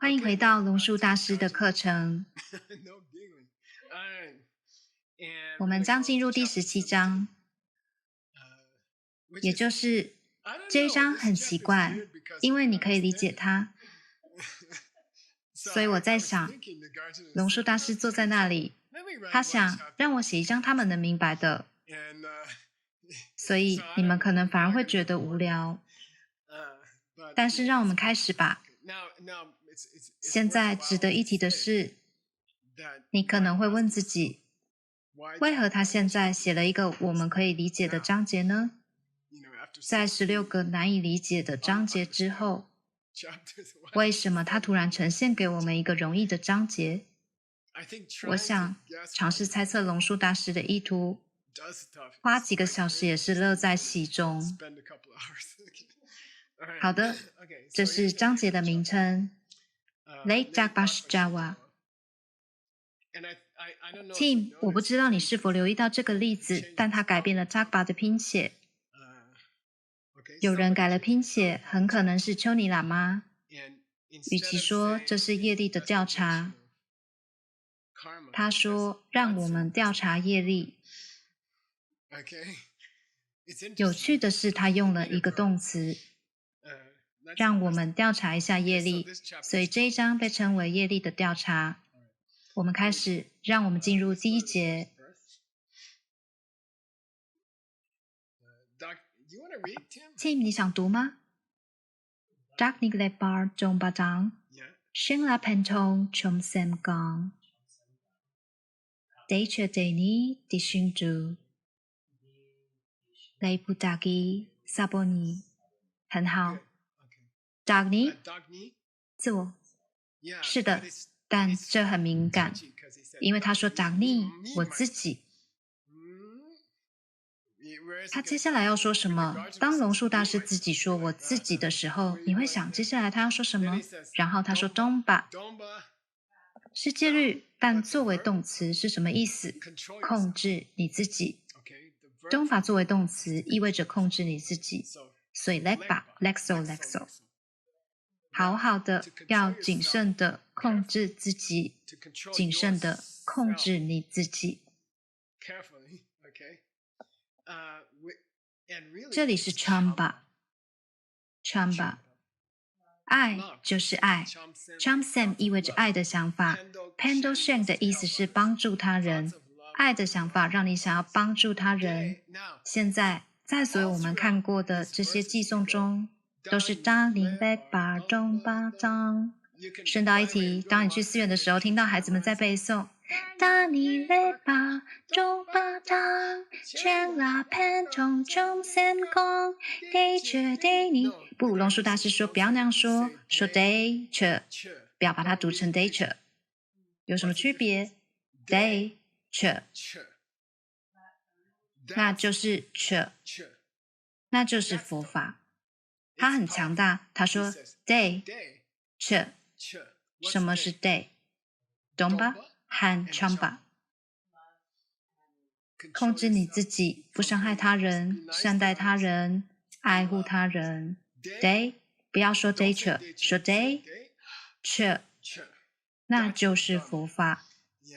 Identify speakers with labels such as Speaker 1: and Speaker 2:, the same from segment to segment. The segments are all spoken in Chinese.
Speaker 1: 欢迎回到龙树大师的课程，我们将进入第17章，也就是这一章很奇怪，因为你可以理解它，所以我在想，龙树大师坐在那里，他想让我写一张他们能明白的，所以你们可能反而会觉得无聊，但是让我们开始吧。现在值得一提的是，你可能会问自己，为何他现在写了一个我们可以理解的章节呢？在16个难以理解的章节之后，为什么他突然呈现给我们一个容易的章节？我想尝试猜测龙树大师的意图，花几个小时也是乐在其中。好的，这是章节的名称 Late Jagbash Jawa。Tim， 我不知道你是否留意到这个例子，但他改变了 Jagba 的拼写。有人改了拼写，很可能是丘尼喇嘛。与其说这是业力的调查，他说让我们调查业力。有趣的是，他用了一个动词，让我们调查一下业力，所以这一章被称为业力的调查。我们开始，让我们进入第1节。Tim， 你想读吗？Dak Niglet Bar Jong Batang Sheng La Pentong Chom Sem Gong Deche Deni Dishing Du Lei Putagi Saboni 很好。Dagni 自我，是的，但这很敏感，因为他说 Dagni 我自己。他接下来要说什么？当龙树大师自己说我自己的时候，你会想接下来他要说什么？然后他说东巴是戒律，但作为动词是什么意思？控制你自己。东巴作为动词意味着控制你自己，所以 legba lexo 好好的要谨慎的控制自己，谨慎的控制你自己。这里是 chamba， 爱就是爱。Chamsem 意味着爱的想法， Pando Sheng 的意思是帮助他人，爱的想法让你想要帮助他人。现在在所有我们看过的这些寄诵中，都是当你被巴中巴掌。顺道一提，当你去寺院的时候，听到孩子们在背诵当你雷巴中巴掌，全拉潘通中三公，得却得你。不，龙树大师说不要那样说，说得却，不要把它读成得却。有什么区别？得却，那就是却，那就是佛法。他很强大，他说 day 却。什么是 day？ 懂吧？和 chamba。控制你自己，不伤害他人，善待他人，爱护他人。day 不要说 day 却，说 day 却，那就是佛法。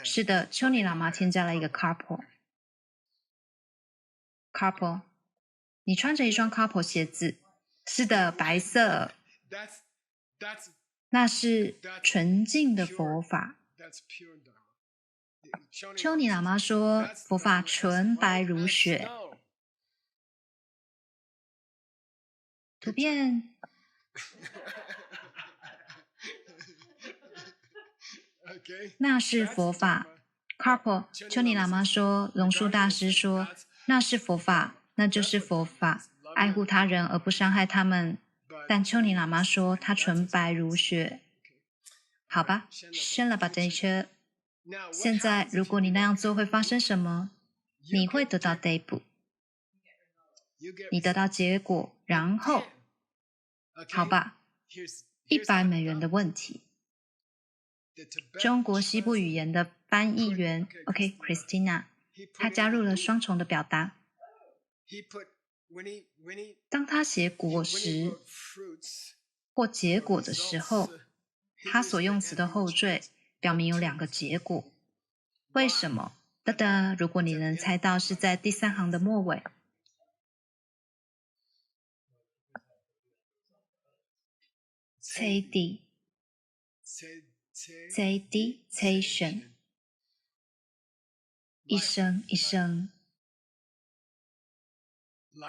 Speaker 1: 是的，丘尼喇嘛添加了一个 carpo。你穿着一双 carpo 鞋子，是的，白色。那是纯净的佛法。丘尼喇嘛说佛法纯白如雪。图片那是佛法。Carpo 丘尼喇嘛说，龙树大师说，那是佛法，那就是佛法，爱护他人而不伤害他们。但丘尼喇嘛说它纯白如雪。好吧，生了吧这一车。现在如果你那样做会发生什么？你会得到逮捕，你得到结果，然后好吧，$100的问题。中国西部语言的翻译员 Christina， 她加入了双重的表达。当他写果实或结果的时候，它所用词的后缀表明有2个结果。为什么？哒哒，如果你能猜到是在第3行的末尾。猜的 citation 一声一声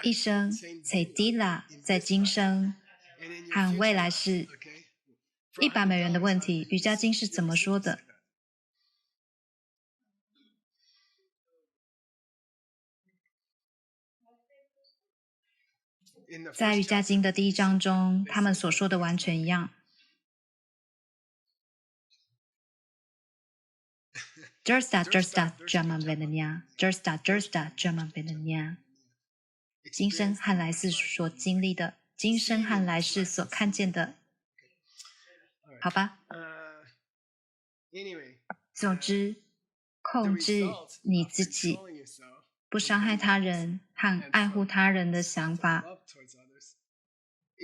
Speaker 1: 一声猜的啦，在今生和未来式$100的问题，瑜伽经是怎么说的？在瑜伽经的第1章中，他们所说的完全一样。Jersta Jaman Venanya Jersta Jaman Venanya 今生和来世所经历的，今生和来世所看见的，好吧？总之，控制你自己，不伤害他人和爱护他人的想法，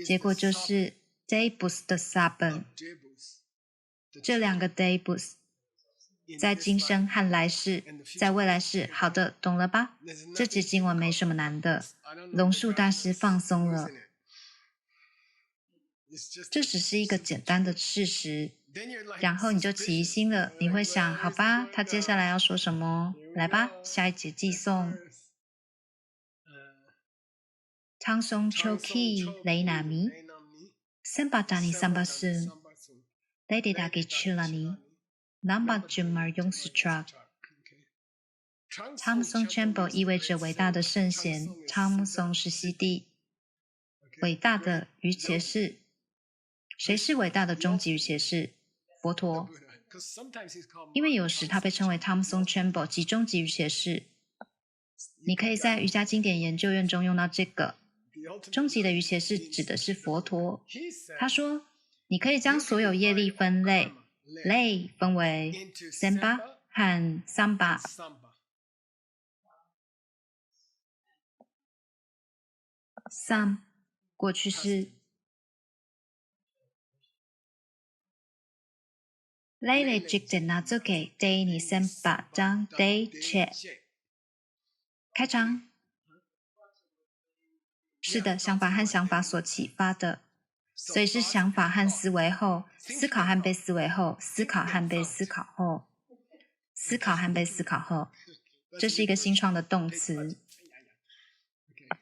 Speaker 1: 结果就是 Daebus 的 Saben。这2个 Daebus 在今生和来世，在未来世，好的，懂了吧？这节经文没什么难的。龙树大师放松了，这只是一个简单的事实。然后你就起疑心了，你会想，好吧，他接下来要说什么？来吧，下一节寄送。汤松秋 key 雷纳米，森巴达尼桑巴斯，雷迪达给吃了你。Namba Jumar Yongstra Tham Song Champo 意味着伟大的圣贤 Tham Song 是西帝，伟大的瑜伽士。谁是伟大的终极瑜伽士？佛陀。因为有时他被称为 Tham Song Champo 即终极瑜伽士。你可以在瑜伽经典研究院中用到这个。终极的瑜伽士指的是佛陀。他说，你可以将所有业力分类。类分为 Samba 和 Samba。Sam 过去式。Lele jikte nazuke day ni Samba 张 day che。开场。是的，想法和想法所启发的。所以是想法和思维后，思考和被思维后，思考和被思考后，思考和被思考后，这是一个新创的动词。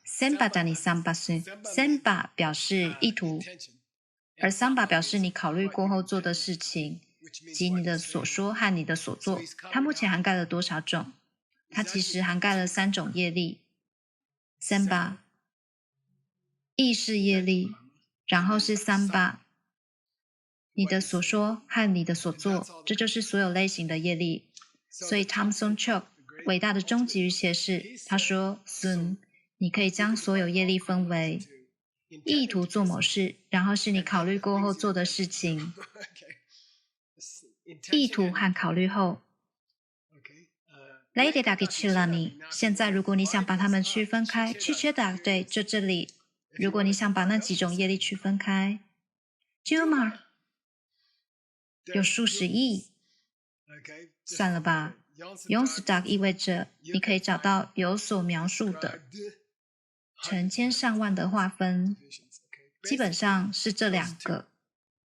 Speaker 1: Samba 的你 Samba 是 Samba 表示意图，而 Samba 表示你考虑过后做的事情，即你的所说和你的所做。它目前涵盖了多少种？它其实涵盖了3种业力。Samba 意识业力，然后是 Samba 你的所说和你的所做，这就是所有类型的业力。所以 Tham Song Chok 伟大的终极瑜伽士，他说 Sun 你可以将所有业力分为意图做某事，然后是你考虑过后做的事情。意图和考虑后 Lady Dagi Chilani 现在如果你想把它们区分开，区切的对，就这里。如果你想把那几种业力区分开 Jumar 有数十亿，算了吧。Yongstak 意味着你可以找到有所描述的成千上万的划分，基本上是这2个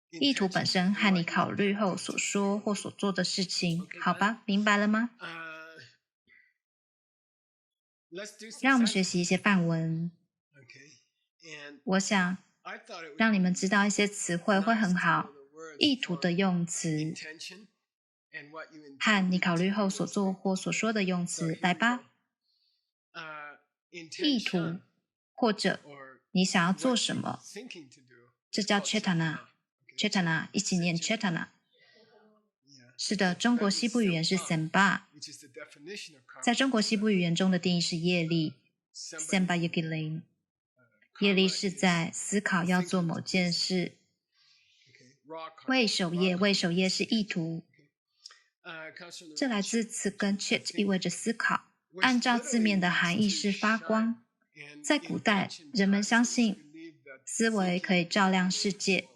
Speaker 1: 意图本身和你考虑后所说或所做的事情，好吧，明白了吗？让我们学习一些范文。我想让你们知道一些词汇会很好。意图的用词和你考虑后所做或所说的用词，来吧。意图或者你想要做什么，这叫 Chetana。Chetana 一起念 Chetana。是的，中国西部语言是 Samba。在中国西部语言中的定义是业力 Samba Yogilin。业力是在思考要做某件事。为守业是意图。这来自词根 chit 意味着思考，按照字面的含义是发光。在古代，人们相信思维可以照亮世界。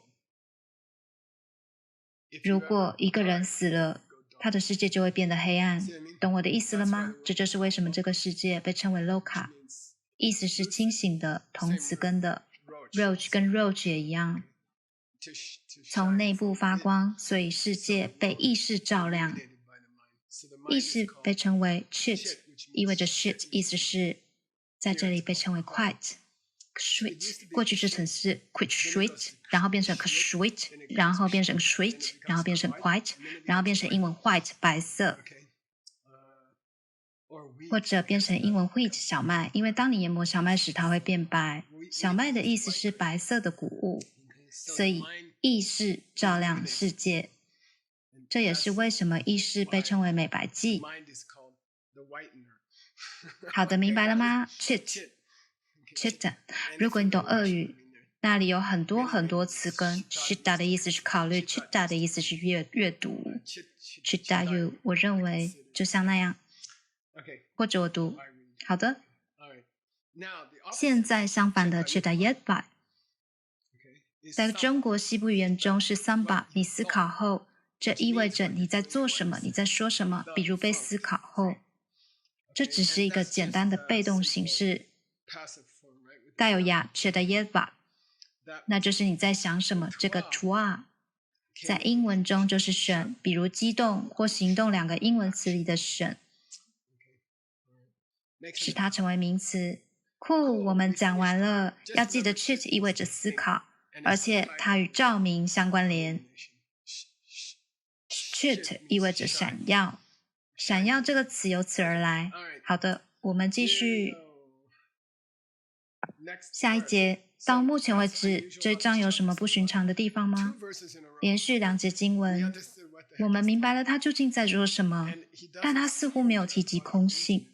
Speaker 1: 如果一个人死了，他的世界就会变得黑暗。懂我的意思了吗？这就是为什么这个世界被称为 Loka， 意思是清醒的，同词根的。Roach 跟 Roach 也一样，从内部发光，所以世界被意识照亮。意识被称为 Chit， 意味着 shit， 意思是在这里被称为 quiet。Sweet 过去式程式 quit sweet， 然后变成 sweet， 然后变成 sweet， 然后变成 quiet， 然后变成英文 white 白色，或者变成英文 wheat 小麦，因为当你研磨小麦时它会变白。小麦的意思是白色的谷物，所以意识照亮世界。这也是为什么意识被称为美白剂。好的，明白了吗？ Chit， 如果你懂俄语，那里有很多很多词根。Chita 的意思是考虑， Chita 的意思是阅读。Chita you， 我认为就像那样，或者我读。好的，现在相反的 Chita yetba， 在中国西部语言中是 samba， 你思考后，这意味着你在做什么，你在说什么，比如被思考后。这只是一个简单的被动形式，带有呀 chita yetba， 那就是你在想什么，这个 chua 在英文中就是选，比如激动或行动两个英文词里的选，使它成为名词。酷，我们讲完了。要记得 chit 意味着思考，而且它与照明相关联。chit 意味着闪耀，闪耀这个词由此而来。好的，我们继续下一节。到目前为止，这章有什么不寻常的地方吗？连续2节经文，我们明白了他究竟在说什么，但他似乎没有提及空性。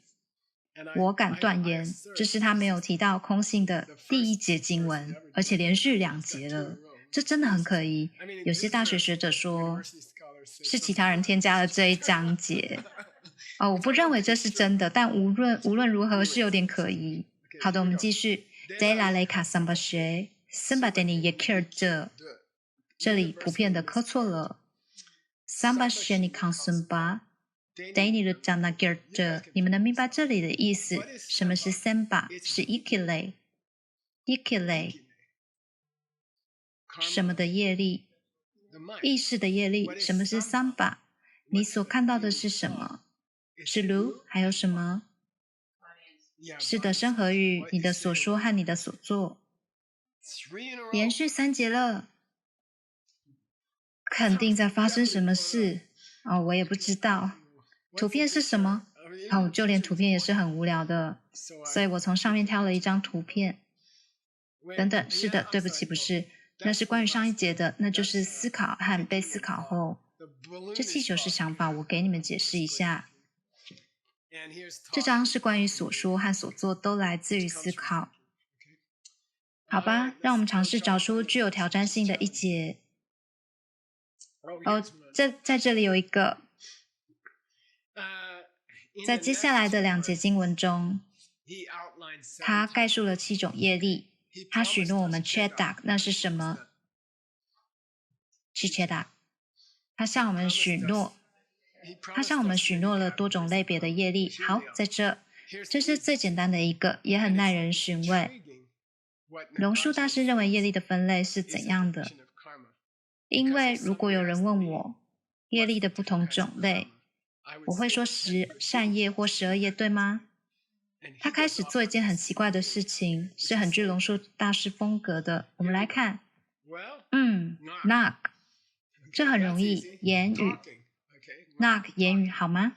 Speaker 1: 我敢断言，这是他没有提到空性的第1节经文，而且连续2节了。这真的很可疑。有些大学学者说，是其他人添加了这一章节。我不认为这是真的，但无论如何是有点可疑。好的，我们继续。Dela leka samba she samba deni yekir de， 这里普遍的磕错了。Samba she ni kan samba deni de jana gir de， 你们能明白这里的意思？什么是 samba？ 是 ikile， 什么的业力？意识的业力。什么是 samba？ 你所看到的是什么？是如？还有什么？是的，生和语，你的所说和你的所做。连续3节了，肯定在发生什么事。我也不知道。图片是什么？就连图片也是很无聊的，所以我从上面挑了一张图片。等等，是的，对不起，不是，那是关于上一节的，那就是思考和被思考后。这气球是想法，我给你们解释一下。这章是关于所说和所做都来自于思考。好吧，让我们尝试找出具有挑战性的一节。在这里有一个。在接下来的2节经文中，他概述了7种业力。他许诺我们 chedak， 那是什么？是 chedak。他向我们许诺了多种类别的业力。好，在这是最简单的一个，也很耐人寻味。龙树大师认为业力的分类是怎样的？因为如果有人问我业力的不同种类，我会说10善业或12业，对吗？他开始做一件很奇怪的事情，是很具龙树大师风格的。我们来看，knock， 这很容易，言语 knock 言语好吗？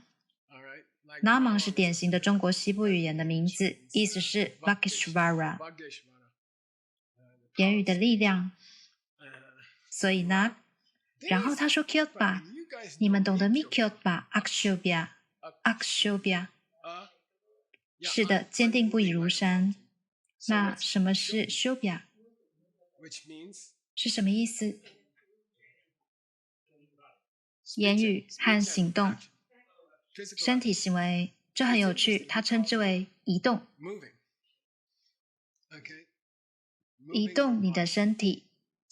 Speaker 1: Naman 是典型的中国西部语言的名字，意思是 Vakishvara， 言语的力量。所以 knock， 然后他说 Kyotba， 你们懂得 Mikyotba Akshobhya。是的，坚定不移如山。那什么是 Shobhya？ 是什么意思？言语和行动，身体行为，这很有趣，它称之为移动。移动你的身体。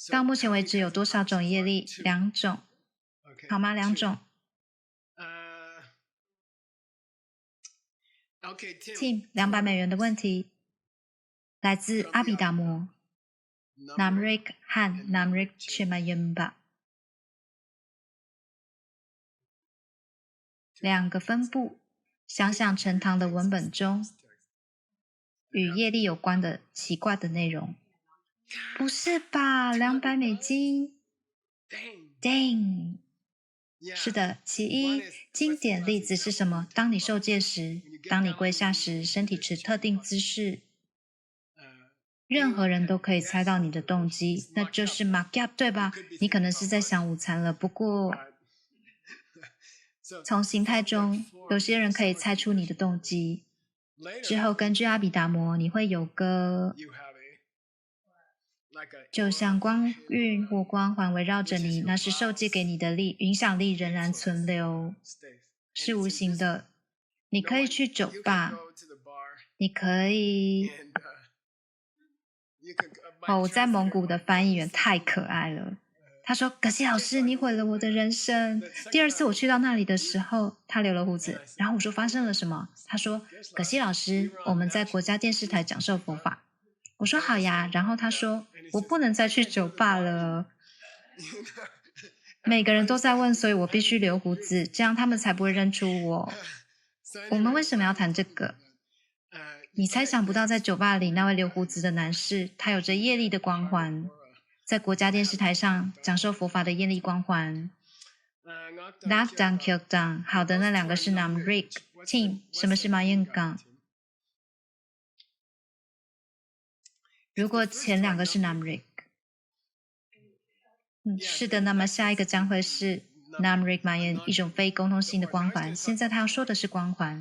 Speaker 1: 到目前为止有多少种业力？2种。好吗？2种。Tim， 200美元的问题来自阿比达摩、Namrik 和 Namrik Chemayemba。2个分部，想想陈堂的文本中与业力有关的奇怪的内容。不是吧？200美金 ？Dang！ 是的，其一，经典例子是什么？当你受戒时，当你跪下时，身体持特定姿势，任何人都可以猜到你的动机，那就是 Magyab， 对吧？你可能是在想午餐了，不过从形态中，有些人可以猜出你的动机。之后根据阿比达摩，你会有个就像光晕或光环围绕着你，那是受戒给你的影响力仍然存留，是无形的。你可以去酒吧，你可以我在蒙古的翻译员太可爱了。他说：“可惜老师，你毁了我的人生。”第2次我去到那里的时候，他留了胡子，然后我说：“发生了什么？”他说：“可惜老师，我们在国家电视台讲授佛法。”我说：“好呀。”然后他说：“我不能再去酒吧了。”每个人都在问，所以我必须留胡子，这样他们才不会认出我。我们为什么要谈这个？你猜想不到，在酒吧里那位留胡子的男士，他有着业力的光环，在国家电视台上讲授佛法的业力光环。Lockdown Kyokdown， 好的，那2个是 Namrik。Tim， 什么是马彦港？如果前2个是 Namrik，是的，那么下一个将会是 Namrik Mayan， 一种非沟通性的光环。现在他要说的是光环。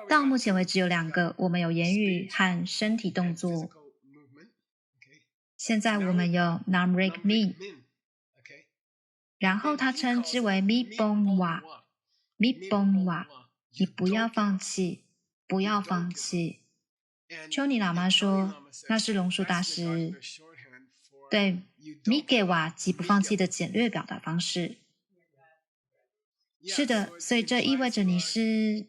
Speaker 1: 到目前为止有2个，我们有言语和身体动作。现在我们有 Namrik Min， 然后他称之为 Mi Bong Wa。Mi Bong Wa， 你不要放弃，不要放弃。丘尼喇嘛说，那是龙树大师对 Migewa 即不放弃的简略表达方式。是的，所以这意味着你是，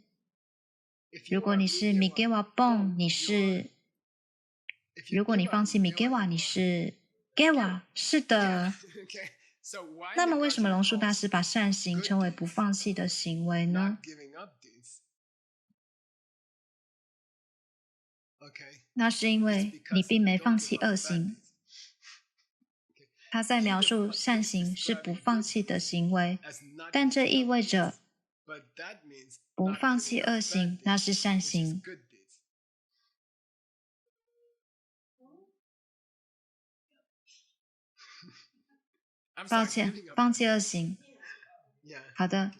Speaker 1: 如果你是 Migewa Bong， 你是，如果你放弃 Migewa， 你是 Gewa。是的。那么为什么龙树大师把善行称为不放弃的行为呢？那是因为你并没放弃恶行。他在描述善行是不放弃的行为，但这意味着不放弃恶行，那是善行。抱歉，放弃恶行。好的。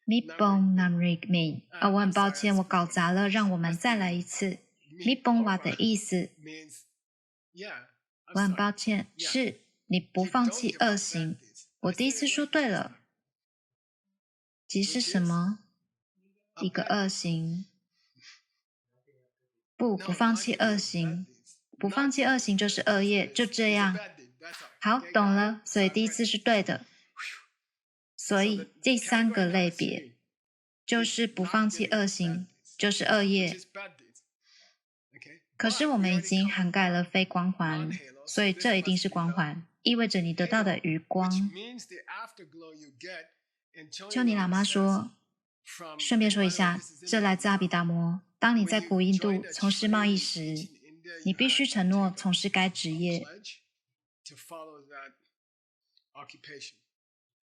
Speaker 1: Mi Bong Namrik Min。我很抱歉，我搞砸了，让我们再来一次。Mi Bong Wa 的意思，我很抱歉，是你不放弃恶行。我第1次说对了。即是什么？一个恶行。不放弃恶行。不放弃恶行就是恶业，就这样。好，懂了。所以第1次是对的。所以第3个类别就是不放弃恶行，就是恶业。可是我们已经涵盖了非光环，所以这一定是光环，意味着你得到的余光。丘尼喇嘛说，顺便说一下，这来自阿比达摩。当你在古印度从事贸易时，你必须承诺从事该职业。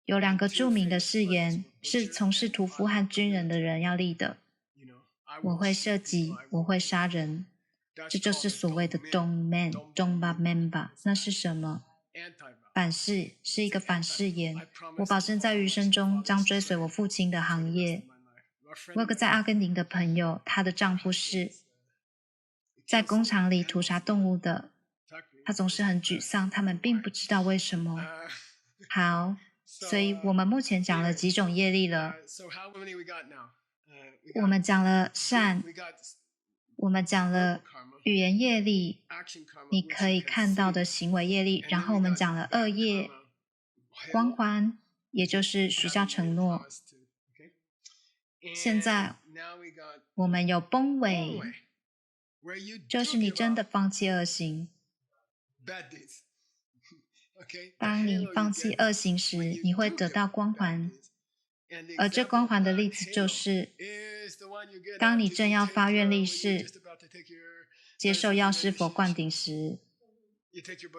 Speaker 1: 有2个著名的誓言是从事屠夫和军人的人要立的。我会射击，我会杀人。这就是所谓的 Don't Ba Memba。那是什么？反誓，是一个反誓言。我保证在余生中将追随我父亲的行业。我有个在阿根廷的朋友，她的丈夫是在工厂里屠杀动物的。他总是很沮丧，他们并不知道为什么。好，所以我们目前讲了几种业力了。我们讲了善，我们讲了语言业力，你可以看到的行为业力，然后我们讲了恶业，光环也就是许下承诺。现在我们有崩尾，就是你真的放弃恶行。当你放弃恶行时，你会得到光环，而这光环的例子就是，当你正要发愿立誓，接受药师佛灌顶时，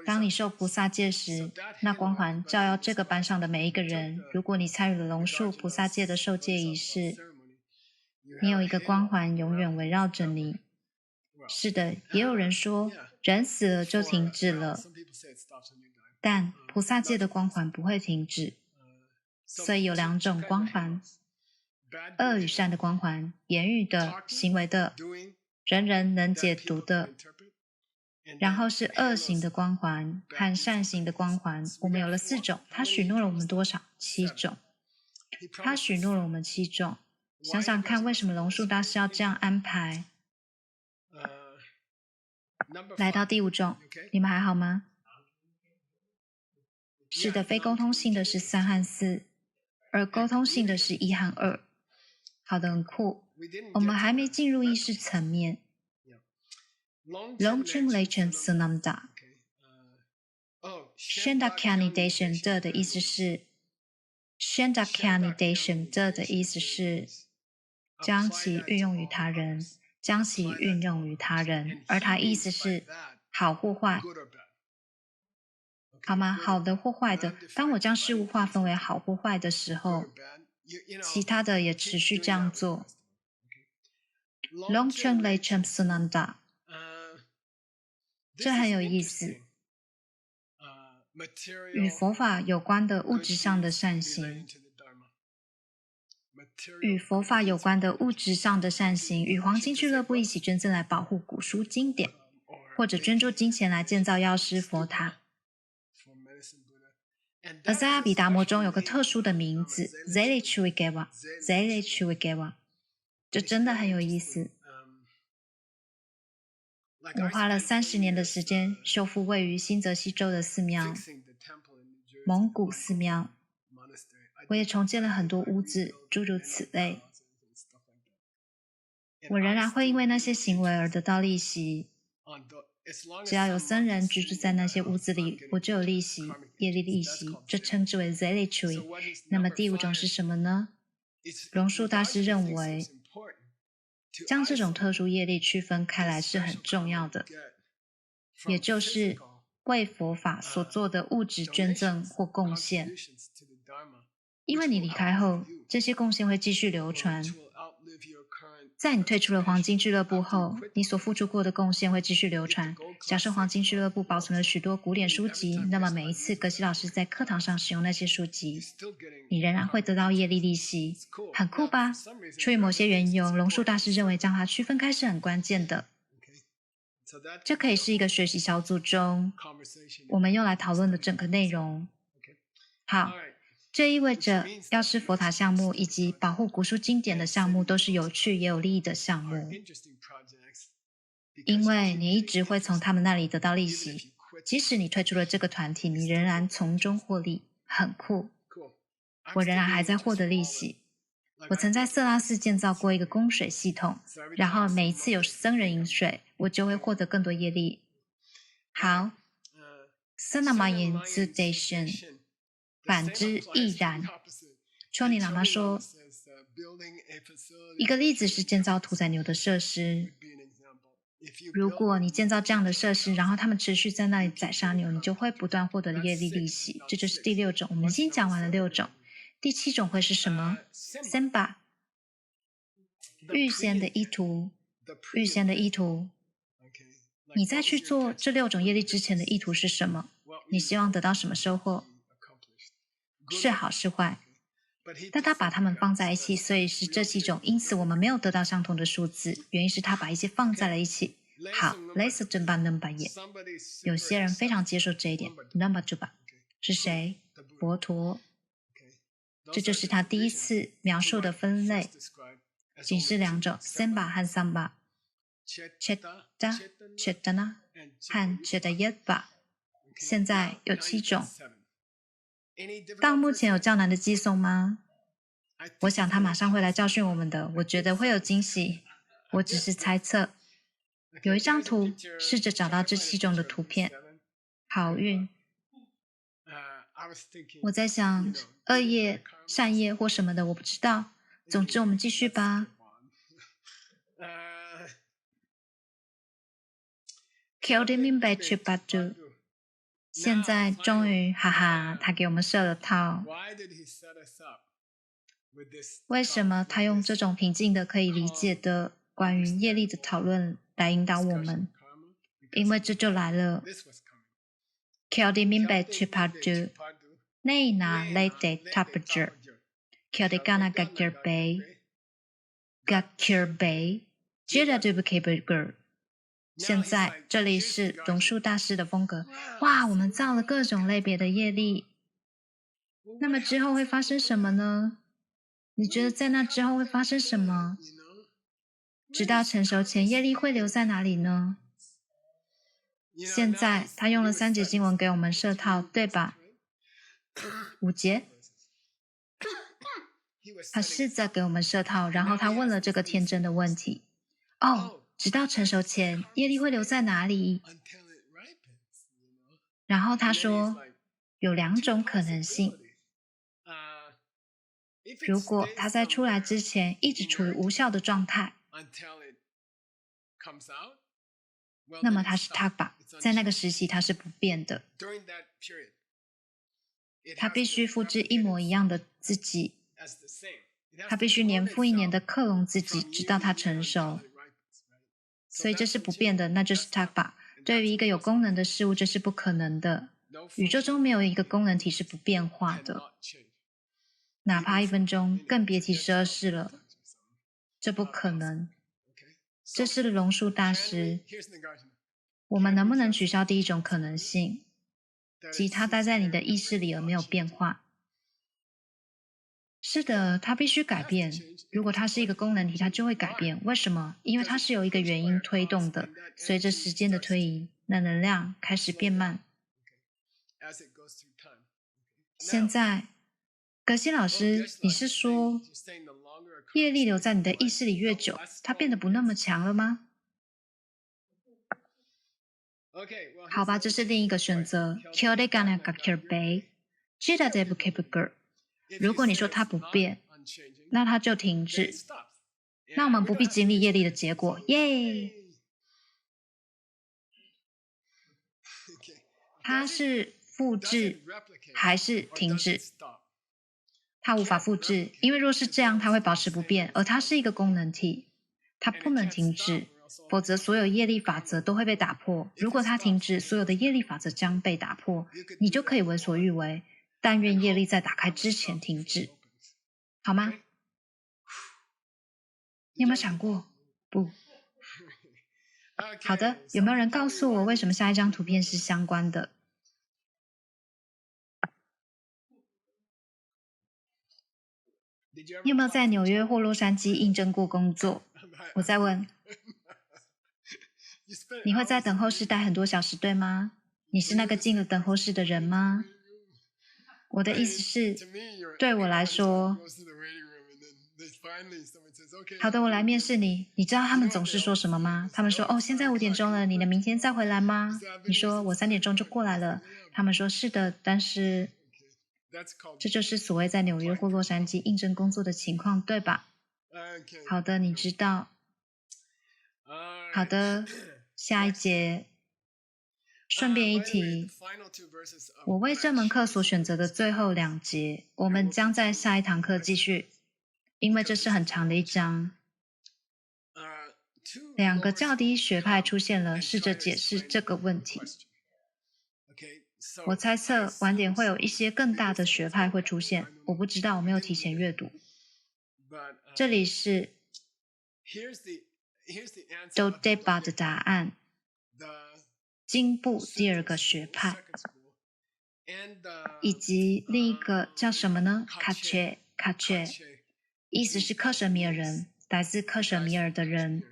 Speaker 1: 当你受菩萨戒时，那光环照耀这个班上的每一个人。如果你参与了龙树菩萨戒的受戒仪式，你有一个光环永远围绕着你。是的，也有人说人死了就停止了，但菩萨戒的光环不会停止。所以有两种光环，恶与善的光环，言语的、行为的，人人能解读的。然后是恶行的光环和善行的光环，我们有了4种。他许诺了我们多少？7种。他许诺了我们7种。想想看，为什么龙树大师要这样安排？来到第5种，你们还好吗？是的，非沟通性的是3和4，而沟通性的是1和2。好的，很酷。我们还没进入意识层面。Longchen Lechen Sunamda Shandakanidation 的意思是 Shandakanidation 的意思是将其运用于他人，将其运用于他人，而它意思是好或坏，好吗？好的或坏的。当我将事物划分为好或坏的时候，其他的也持续这样做。Longchen Lechen Sunamda这很有意思。与佛法有关的物质上的善行，与佛法有关的物质上的善行，与黄金俱乐部一起捐赠来保护古书经典，或者捐助金钱来建造药师佛塔。而在阿毗达摩中有个特殊的名字 Zelichwigeva， 这真的很有意思。我花了30年的时间修复位于新泽西州的寺庙，蒙古寺庙。我也重建了很多屋子，诸如此类。我仍然会因为那些行为而得到利息。只要有僧人居住在那些屋子里，我就有利息，业力利息，这称之为 Zelichui。那么第5种是什么呢？龙树大师认为，将这种特殊业力区分开来是很重要的，也就是为佛法所做的物质捐赠或贡献。因为你离开后，这些贡献会继续流传。在你退出了黄金俱乐部后，你所付出过的贡献会继续流传。假设黄金俱乐部保存了许多古典书籍，那么每一次格西老师在课堂上使用那些书籍，你仍然会得到业力利息。很酷吧？出于某些缘由，龙树大师认为将它区分开是很关键的。这可以是一个学习小组中我们用来讨论的整个内容。好，这意味着药师佛塔项目以及保护古书经典的项目都是有趣也有利益的项目，因为你一直会从他们那里得到利息。即使你退出了这个团体，你仍然从中获利，很酷。我仍然还在获得利息。我曾在色拉寺建造过一个供水系统，然后每一次有僧人饮水，我就会获得更多业力。好 Sanamayan Sudation 反之亦然。丘尼喇嘛说，一个例子是建造屠宰牛的设施。如果你建造这样的设施，然后他们持续在那里宰杀牛，你就会不断获得业力利息。这就是第6种。我们已经讲完了6种。第7种会是什么？ Semba 预先的意图。预先的意图。你在去做这6种业力之前的意图是什么？你希望得到什么收获？是好是坏？但他把它们放在一起，所以是这7种。因此我们没有得到相同的数字，原因是他把一些放在了一起。好 Laser 正把 number 也，有些人非常接受这一点。number 就把是谁？佛陀。这就是他第1次描述的分类，仅是2种 Samba 和 Samba， Cheta Chetana 和 Chetayeva。现在有7种。到目前有较难的寄送吗？我想他马上会来教训我们的，我觉得会有惊喜。我只是猜测。有一张图，试着找到这7种的图片。好运。我在想，恶业、善业或什么的，我不知道。总之，我们继续吧。Kill the min bei chu ba du。现在终于，哈哈，他给我们设了套。为什么他用这种平静的、可以理解的关于业力的讨论来引导我们？因为这就来了。Kill the min bei chu ba du。内拿来得 tapper。Kill the gana gakir bay。Gakir bay。接着对不 keeper。现在这里是榕树大师的风格。哇，我们造了各种类别的业力。那么之后会发生什么呢？你觉得在那之后会发生什么？直到成熟前，业力会留在哪里呢？现在他用了3节经文给我们设套，对吧？5节。他是在给我们设套，然后他问了这个天真的问题。直到成熟前，业力会留在哪里？然后他说，有2种可能性。如果他在出来之前一直处于无效的状态，那么他是 Takpa， 在那个时期他是不变的。他必须复制一模一样的自己，他必须年复一年的克隆自己，直到他成熟。所以这是不变的，那就是 Takpa。对于一个有功能的事物，这是不可能的。宇宙中没有一个功能体是不变化的，哪怕1分钟，更别提12世了。这不可能。这是榕树大师。我们能不能取消第一种可能性，即它待在你的意识里而没有变化？是的，它必须改变。如果它是一个功能体，它就会改变。为什么？因为它是由一个原因推动的。随着时间的推移，那能量开始变慢。现在，格西老师，你是说业力留在你的意识里越久，它变得不那么强了吗？好吧，这是另一个选择。如果你说它不变，那它就停止。那我们不必经历业力的结果，耶！它是复制还是停止？它无法复制，因为若是这样，它会保持不变，而它是一个功能体，它不能停止，否则所有业力法则都会被打破。如果它停止，所有的业力法则将被打破，你就可以为所欲为。但愿业力在打开之前停止，好吗？你有没有想过？不。好的，有没有人告诉我为什么下一张图片是相关的？你有没有在纽约或洛杉矶应征过工作？我在问。你会在等候室待很多小时，对吗？你是那个进了等候室的人吗？我的意思是，对我来说，好的，我来面试你。你知道他们总是说什么吗？他们说：“哦，现在5点钟了，你能明天再回来吗？”你说：“我3点钟就过来了。”他们说：“是的，但是……”这就是所谓在纽约或洛杉矶应征工作的情况，对吧？好的，你知道。好的，下一节。顺便一提，我为这门课所选择的最后2节，我们将在下一堂课继续，因为这是很长的一章。2个较低学派出现了，试着解释这个问题。我猜测晚点会有一些更大的学派会出现，我不知道，我没有提前阅读。这里是 Dodeba 的答案。经部第2个学派，以及另一个叫什么呢？卡切，意思是克什米尔人，来自克什米尔的人。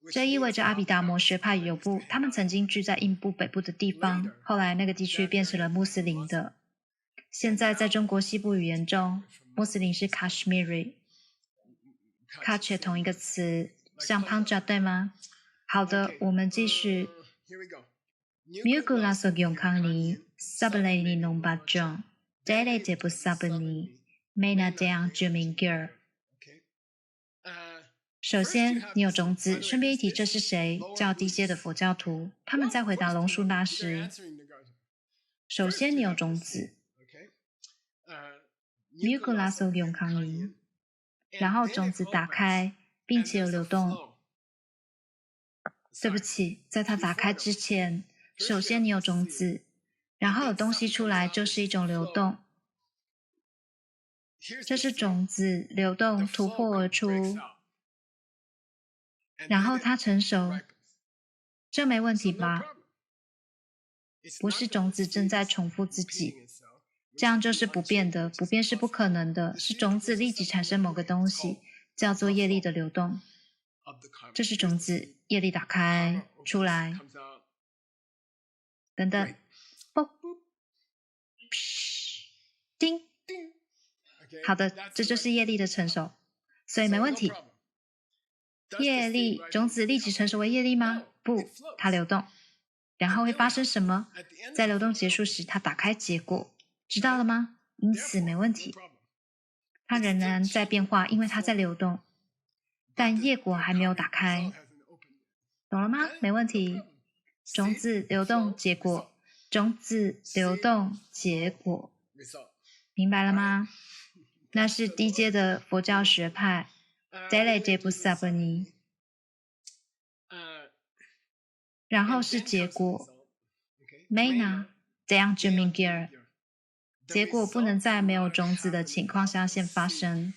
Speaker 1: 这意味着阿毗达摩学派有部，他们曾经居在印度北部的地方，后来那个地区变成了穆斯林的。现在在中国西部语言中，穆斯林是 Kashmiri。Kach 同一个词，像 Panja 对吗？好的，我们继续。Mukula so gyongkangni, sabaleni non bajon, dele de bu sabani, mena deang jumingir。首先，你有种子。顺便一提，这是谁？较低阶的佛教徒，他们在回答龙树大师。首先，你有种子。Mukula so gyongkangni，然后种子打开，并且有流动。对不起，在它打开之前，首先你有种子，然后有东西出来，就是一种流动。这是种子流动突破而出，然后它成熟，这没问题吧？不是种子正在重复自己，这样就是不变的，不变是不可能的，是种子立即产生某个东西，叫做业力的流动。这是种子，业力打开出来，等等，啵，叮，好的，这就是业力的成熟，所以没问题。业力种子立即成熟为业力吗？不，它流动。然后会发生什么？在流动结束时，它打开结果，知道了吗？因此没问题。它仍然在变化，因为它在流动，但业果还没有打开，懂了吗？没问题。种子流动结果，种子流动结果，明白了吗？那是低阶的佛教学派 Dele de Busabani。然后是结果 Mena Deang Jumingir。结果不能在没有种子的情况下先发生，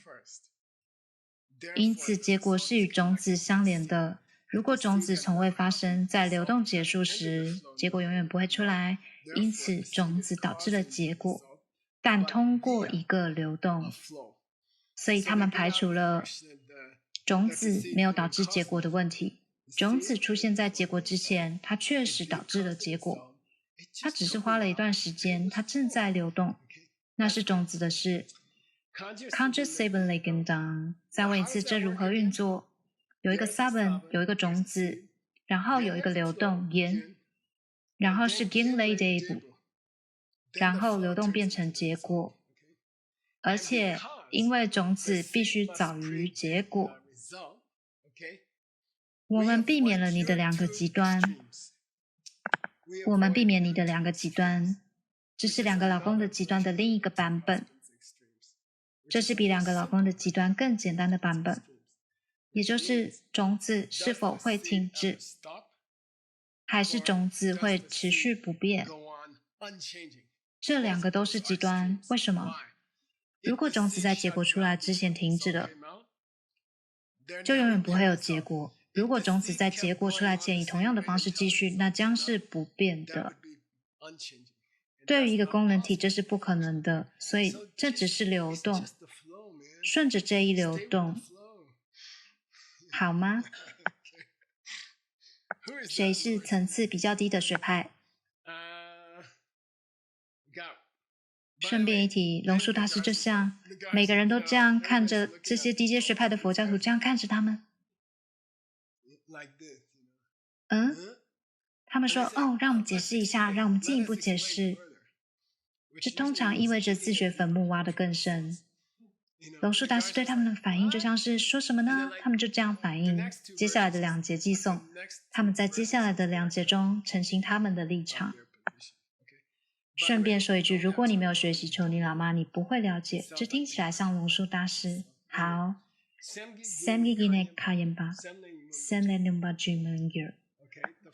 Speaker 1: 因此结果是与种子相连的。如果种子从未发生，在流动结束时，结果永远不会出来，因此种子导致了结果，但通过一个流动，所以他们排除了种子没有导致结果的问题。种子出现在结果之前，它确实导致了结果，它只是花了一段时间，它正在流动，那是种子的事。Conscious Seven Legend， 再问一次，这如何运作？有一个 Seven， 有一个种子，然后有一个流动 Yin， 然后是 Gin Lay Debu， 然后流动变成结果，而且因为种子必须早于结果，我们避免了你的两个极端。我们避免你的两个极端，这是两个老公的极端的另一个版本。这是比两个老公的极端更简单的版本，也就是种子是否会停止，还是种子会持续不变。这两个都是极端，为什么？如果种子在结果出来之前停止了，就永远不会有结果。如果种子在结果出来前以同样的方式继续，那将是不变的。对于一个功能体，这是不可能的，所以这只是流动，顺着这一流动，好吗？谁是层次比较低的学派？顺便一提，龙树大师就像每个人都这样看着这些低阶学派的佛教徒，这样看着他们。他们说：“哦，让我们解释一下，让我们进一步解释。”这通常意味着自掘坟墓挖得更深。龙树大师对他们的反应就像是说什么呢？他们就这样反应。接下来的两节寄送，他们在接下来的两节中澄清他们的立场。顺便说一句，如果你没有学习求尼喇嘛，你不会了解。这听起来像龙树大师。好 ，Samgigine Kayenba Samlenumba Jumengir，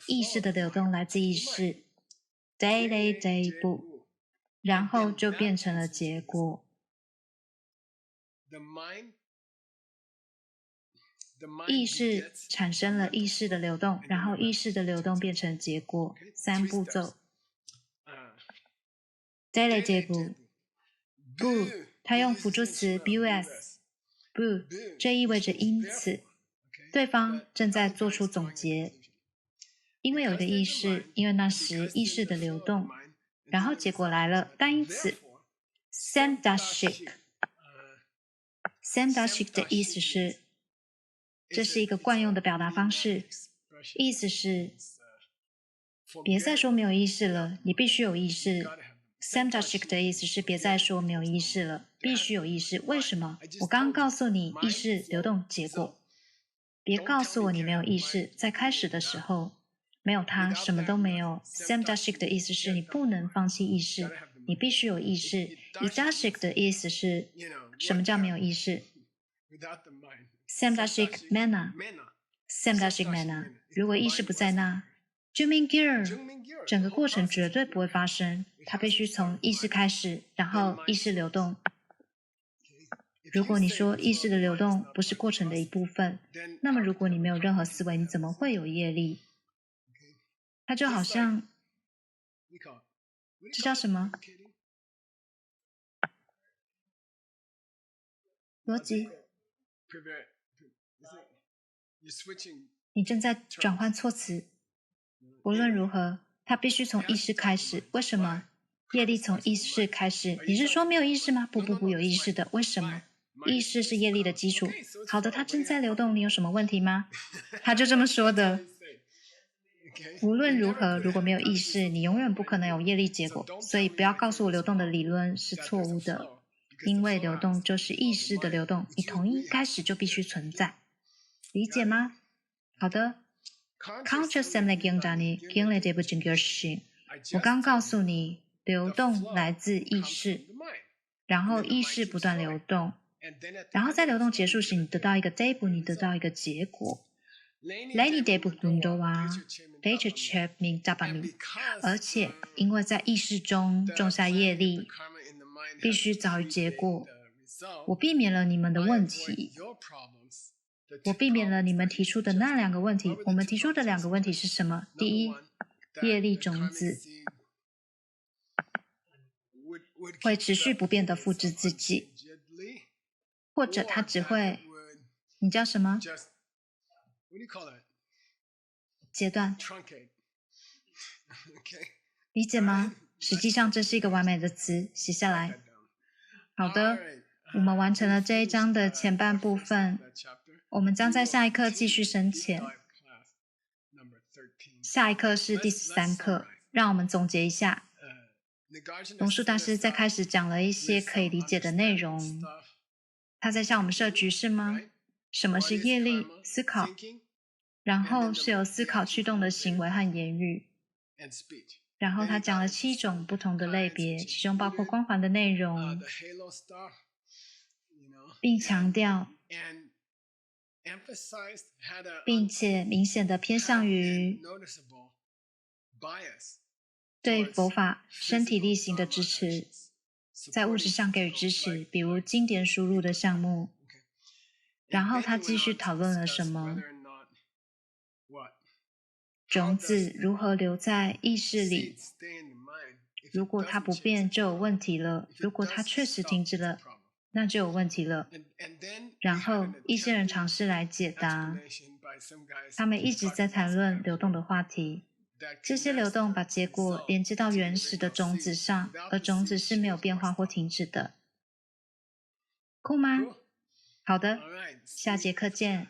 Speaker 1: 意识的流动来自意识 ，Day Day Day 不，然后就变成了结果。意识产生了意识的流动，然后意识的流动变成结果。三步骤。Daily 这步，不，它用辅助词 bus， 不，这意味着因此。对方正在做出总结，因为有一个意识，因为那时意识的流动，然后结果来了，但因此 Samdashik 的意思是，这是一个惯用的表达方式，意思是别再说没有意识了，你必须有意识。Samdashik 的意思是别再说没有意识了，必须有意识。为什么？我刚刚告诉你意识流动结果，别告诉我你没有意识，在开始的时候没有它什么都没有。Samdashik 的意思是你不能放弃意识，你必须有意识。Idashik 的意思是什么叫没有意识？Samdashik mana，Samdashik mana，如果意识不在那，Jumingir，整个过程绝对不会发生，它必须从意识开始，然后意识流动。如果你说意识的流动不是过程的一部分，那么如果你没有任何思维，你怎么会有业力？它就好像，这叫什么？逻辑？你正在转换措辞。无论如何，它必须从意识开始。为什么？业力从意识开始。你是说没有意识吗？不，有意识的。为什么？意识是业力的基础。好的，它正在流动，你有什么问题吗？他就这么说的。无论如何，如果没有意识，你永远不可能有业力结果。所以不要告诉我流动的理论是错误的，因为流动就是意识的流动，你从一开始就必须存在。理解吗？好的。Conscious Samle Gyangdani Gyangle Debu Jingyershin，我刚告诉你，流动来自意识，然后意识不断流动，然后在流动结束时，你得到一个 Debu，你得到一个结果。Lady Debu Bundowa Later Chep Min Dabami， 而且因为在意识中种下业力，必须早于结果。我避免了你们的问题。我避免了你们提出的那两个问题。我们提出的两个问题是什么？第一，业力种子会持续不变地复制自己，或者它只会，你叫什么？截断。理解吗？实际上这是一个完美的词，写下来。好的，我们完成了这一章的前半部分。我们将在下一课继续深浅。下一课是第13课，让我们总结一下。龙树大师在开始讲了一些可以理解的内容。他在向我们设局势吗？什么是业力？思考。然后是由思考驱动的行为和言语。然后他讲了7种不同的类别，其中包括光环的内容，并强调并且明显的偏向于对佛法身体力行的支持，在物质上给予支持，比如经典输入的项目。然后他继续讨论了什么？种子如何留在意识里？如果它不变就有问题了，如果它确实停止了，那就有问题了。然后一些人尝试来解答，他们一直在谈论流动的话题。这些流动把结果连接到原始的种子上，而种子是没有变化或停止的。酷吗？好的，下节课见。